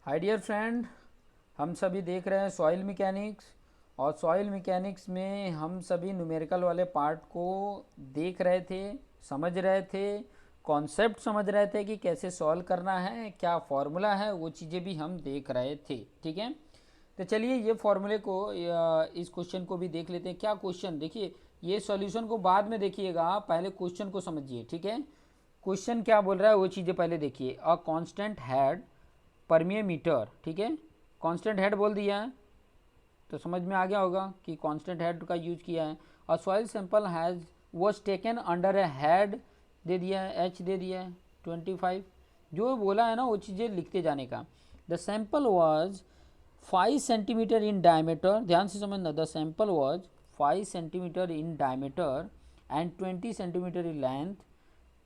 Hi dear friend, हम सभी देख रहे हैं सॉइल मैकेनिक्स। और सॉइल मैकेनिक्स में हम सभी न्यूमेरिकल वाले पार्ट को देख रहे थे, समझ रहे थे, कॉन्सेप्ट समझ रहे थे कि कैसे सॉल्व करना है, क्या फॉर्मूला है, वो चीज़ें भी हम देख रहे थे। ठीक है, तो चलिए ये फॉर्मूले को इस क्वेश्चन को भी देख लेते हैं। क्या क्वेश्चन, देखिए ये सॉल्यूशन को बाद में देखिएगा, पहले क्वेश्चन को समझिए। ठीक है, क्वेश्चन क्या बोल रहा है वो चीज़ें पहले देखिए। अ कांस्टेंट हेड परमियोमीटर, ठीक है, कांस्टेंट हेड बोल दिया है तो समझ में आ गया होगा कि कांस्टेंट हेड का यूज किया है। और soil sample has was taken under a head दे दिया है, एच दे दिया है 25। जो बोला है ना वो चीज़ें लिखते जाने का। The sample was 5 centimetre in diameter, ध्यान से समझना। The sample was 5 centimetre in diameter and 20 centimetre in length.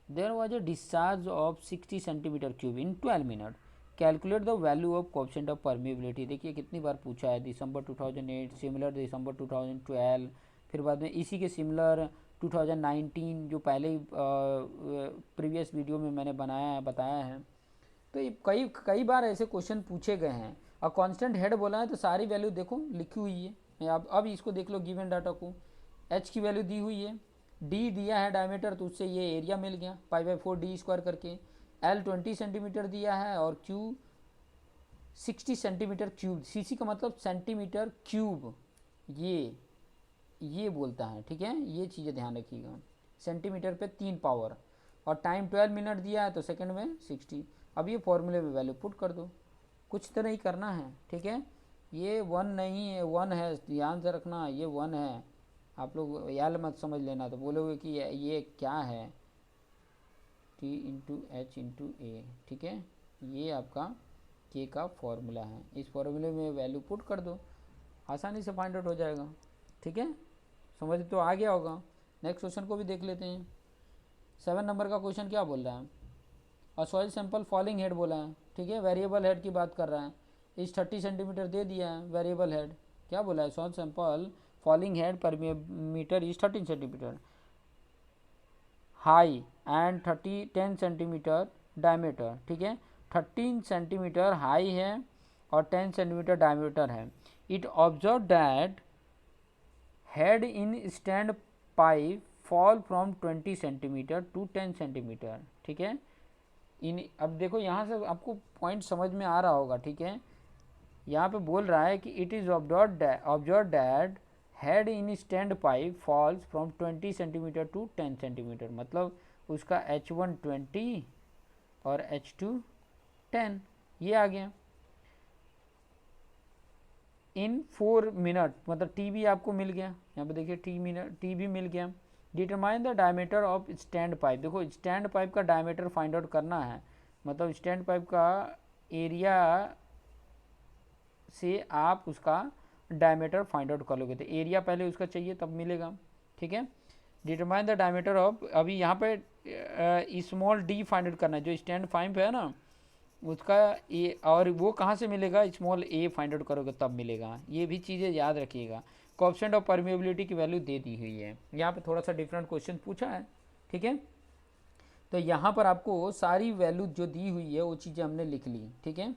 There was a discharge of 60 centimetre cube in 12 minute. Calculate the value of coefficient of permeability. देखिए कितनी बार पूछा है, दिसंबर 2008, similar दिसंबर 2012, फिर बाद में इसी के सिमिलर 2019 जो पहले ही प्रीवियस वीडियो में मैंने बनाया है, बताया है। तो ये कई कई बार ऐसे क्वेश्चन पूछे गए हैं। और कांस्टेंट हेड बोला है तो सारी वैल्यू देखो लिखी हुई है। मैं अब इसको देख लो, गिवन डाटा को। एच की वैल्यू दी हुई है, डी दिया है डायमीटर, तो उससे ये एरिया मिल गया π/4 d² करके। एल 20 सेंटीमीटर दिया है और क्यू 60 सेंटीमीटर क्यूब। सीसी का मतलब सेंटीमीटर क्यूब, ये बोलता है। ठीक है, ये चीज़ें ध्यान रखिएगा। सेंटीमीटर पे 3 पावर। और टाइम 12 मिनट दिया है तो सेकंड में 60। अब ये फॉर्मूले में वैल्यू पुट कर दो, कुछ तो नहीं करना है। ठीक है, ये 1 नहीं है, 1 है, ध्यान से रखना, ये 1 है। आप लोग याद मत समझ लेना, तो बोलोगे कि ये क्या है, टी इंटू एच इंटू ए। ठीक है, ये आपका के का फॉर्मूला है। इस फॉर्मूले में वैल्यू पुट कर दो, आसानी से फाइंड आउट हो जाएगा। ठीक है, समझ तो आ गया होगा। नेक्स्ट क्वेश्चन को भी देख लेते हैं। 7 नंबर का क्वेश्चन क्या बोल रहा है। और सॉइल सैंपल फॉलिंग हेड बोला है। ठीक है, वेरिएबल हेड की बात कर रहा है। इस 30 सेंटीमीटर दे दिया है वेरिएबल हेड। क्या बोला है, soil sample falling head permeameter is 13 centimetre high and 10 centimetre diameter. ठीक है, 13 सेंटीमीटर हाई है और 10 सेंटीमीटर डायमीटर है। It observe that head in stand pipe fall from 20 centimetre to 10 centimetre. ठीक है, इन अब देखो यहाँ से आपको पॉइंट समझ में आ रहा होगा। ठीक है, यहाँ पे बोल रहा है कि it is observe that head in stand pipe falls from 20 centimetre to 10 centimetre. मतलब उसका H1 20 और H2 10, ये आ गया इन 4 मिनट। मतलब टी भी आपको मिल गया, यहाँ पे देखिए टी भी मिल गया। Determine the diameter of stand pipe. देखो स्टैंड पाइप का डायमीटर फाइंड आउट करना है, मतलब स्टैंड पाइप का एरिया से आप उसका डायमीटर फाइंड आउट कर लोगे। तो एरिया पहले उसका चाहिए तब मिलेगा। ठीक है, डिटरमाइन द डायमीटर ऑफ, अभी यहाँ पे स्मॉल डी फाइंड आउट करना है, जो स्टैंड पाइप है ना उसका ए, और वो कहाँ से मिलेगा, स्मॉल ए फाइंड आउट करोगे तब मिलेगा। ये भी चीज़ें याद रखिएगा। कोएफिशिएंट ऑफ परमिएबिलिटी की वैल्यू दे दी हुई है। यहाँ पे थोड़ा सा डिफरेंट क्वेश्चन पूछा है। ठीक है, तो यहाँ पर आपको सारी वैल्यू जो दी हुई है वो चीज़ें हमने लिख ली। ठीक है,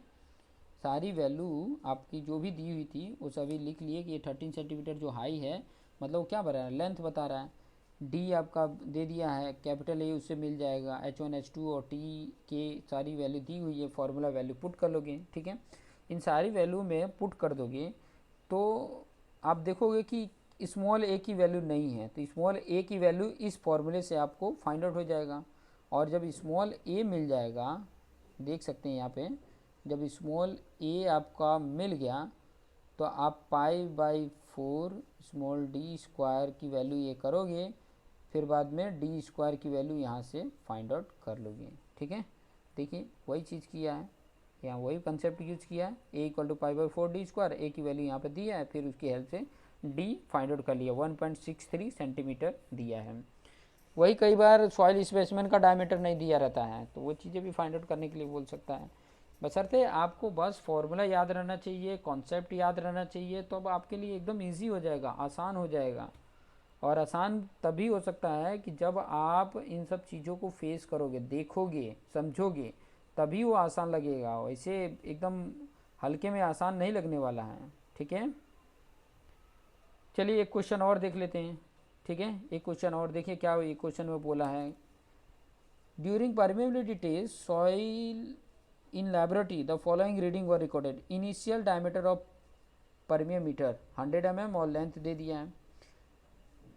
सारी वैल्यू आपकी जो भी दी हुई थी वो सभी लिख लिए कि ये 13 सेंटीमीटर जो हाई है, मतलब वो क्या बता रहा है, लेंथ बता रहा है। डी आपका दे दिया है, कैपिटल ए उससे मिल जाएगा। H1 H2 और टी के सारी वैल्यू दी हुई है, फार्मूला वैल्यू पुट कर लोगे। ठीक है, इन सारी वैल्यू में पुट कर दोगे तो आप देखोगे कि स्मॉल ए की वैल्यू नहीं है, तो स्मॉल ए की वैल्यू इस फॉर्मूले से आपको फाइंड आउट हो जाएगा। और जब स्मॉल ए मिल जाएगा, देख सकते हैं यहाँ पे, जब स्मॉल ए आपका मिल गया तो आप π/4 स्मॉल डी स्क्वायर की वैल्यू ये करोगे, फिर बाद में डी स्क्वायर की वैल्यू यहाँ से फाइंड आउट कर लोगे। ठीक है, देखिए वही चीज़ किया है, यहाँ वही कंसेप्ट यूज किया है। ए इक्वल टू π/4 d², ए की वैल्यू यहाँ पे दी है, फिर उसकी हेल्प से डी फाइंड आउट कर लिया, 1.63 सेंटीमीटर दिया है। वही कई बार सॉइल स्पेसिमेन का डायमीटर नहीं दिया रहता है, तो वो चीज़ें भी फाइंड आउट करने के लिए बोल सकता है। बशर्ते आपको बस फॉर्मूला याद रहना चाहिए, कॉन्सेप्ट याद रहना चाहिए, तो अब आपके लिए एकदम ईजी हो जाएगा, आसान हो जाएगा। और आसान तभी हो सकता है कि जब आप इन सब चीज़ों को फेस करोगे, देखोगे, समझोगे, तभी वो आसान लगेगा। वैसे एकदम हल्के में आसान नहीं लगने वाला है, ठीक है। चलिए एक क्वेश्चन और देख लेते हैं, ठीक है। एक क्वेश्चन और देखिए क्या ये क्वेश्चन में बोला है। During permeability test soil in laboratory the following reading were recorded. Initial diameter of permeameter 100 mm और लेंथ दे दिया है।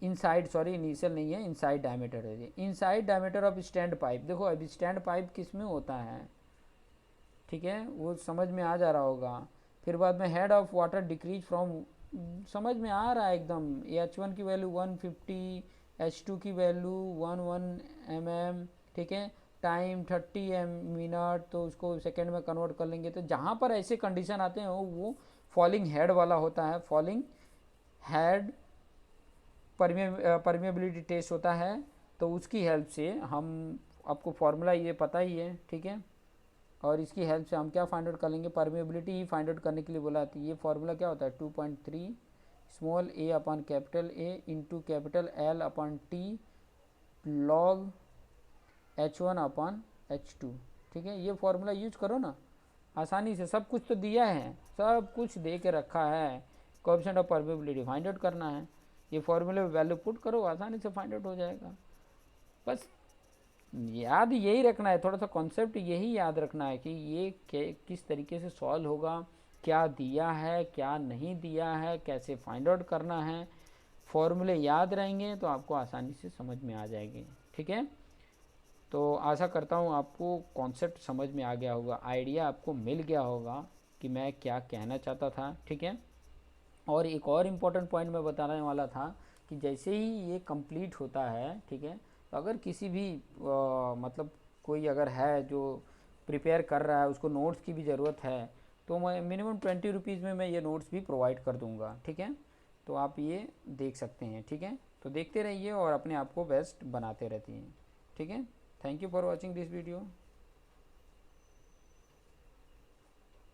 इनसाइड, सॉरी इनिशियल नहीं है, इनसाइड डायमीटर दे दिया। Inside diameter of stand pipe, देखो अब स्टैंड पाइप किस में होता है, ठीक है, वो समझ में आ जा रहा होगा। फिर बाद में head of water decrease from, समझ में आ रहा है एकदम। H1 की वैल्यू 150, H2 की वैल्यू 11 mm, ठीक है। टाइम 30 मिनट, तो उसको सेकेंड में कन्वर्ट कर लेंगे। तो जहाँ पर ऐसे कंडीशन आते हैं वो फॉलिंग हेड वाला होता है। फॉलिंग हेड परमिएबिलिटी टेस्ट होता है। तो उसकी हेल्प से हम, आपको फॉर्मूला ये पता ही है, ठीक है। और इसकी हेल्प से हम क्या फाइंड आउट कर लेंगे, परमिएबिलिटी ही फाइंड आउट करने के लिए बोला था। ये फार्मूला क्या होता है, 2.3 small a upon capital A into capital L upon T log H1 upon H2, ठीक है। ये फार्मूला यूज करो ना आसानी से, सब कुछ तो दिया है, सब कुछ दे के रखा है। Coefficient of permeability find out करना है, ये फार्मूले में वैल्यू पुट करो, आसानी से फाइंड आउट हो जाएगा। बस याद यही रखना है, थोड़ा सा कॉन्सेप्ट यही याद रखना है कि ये किस तरीके से सॉल्व होगा, क्या दिया है क्या नहीं दिया है, कैसे फाइंड आउट करना है। फॉर्मूले याद रहेंगे तो आपको आसानी से समझ में आ जाएंगे, ठीक है। तो आशा करता हूँ आपको कॉन्सेप्ट समझ में आ गया होगा, आइडिया आपको मिल गया होगा कि मैं क्या कहना चाहता था, ठीक है। और एक और इम्पॉर्टेंट पॉइंट मैं बताने वाला था कि जैसे ही ये कंप्लीट होता है, ठीक है, तो अगर किसी भी मतलब कोई अगर है जो प्रिपेयर कर रहा है, उसको नोट्स की भी ज़रूरत है, तो मैं मिनिमम 20 रुपीज़ में मैं ये नोट्स भी प्रोवाइड कर दूँगा, ठीक है। तो आप ये देख सकते हैं, ठीक है। तो देखते रहिए और अपने आप को बेस्ट बनाते रहते हैं, ठीक है। Thank you for watching this video.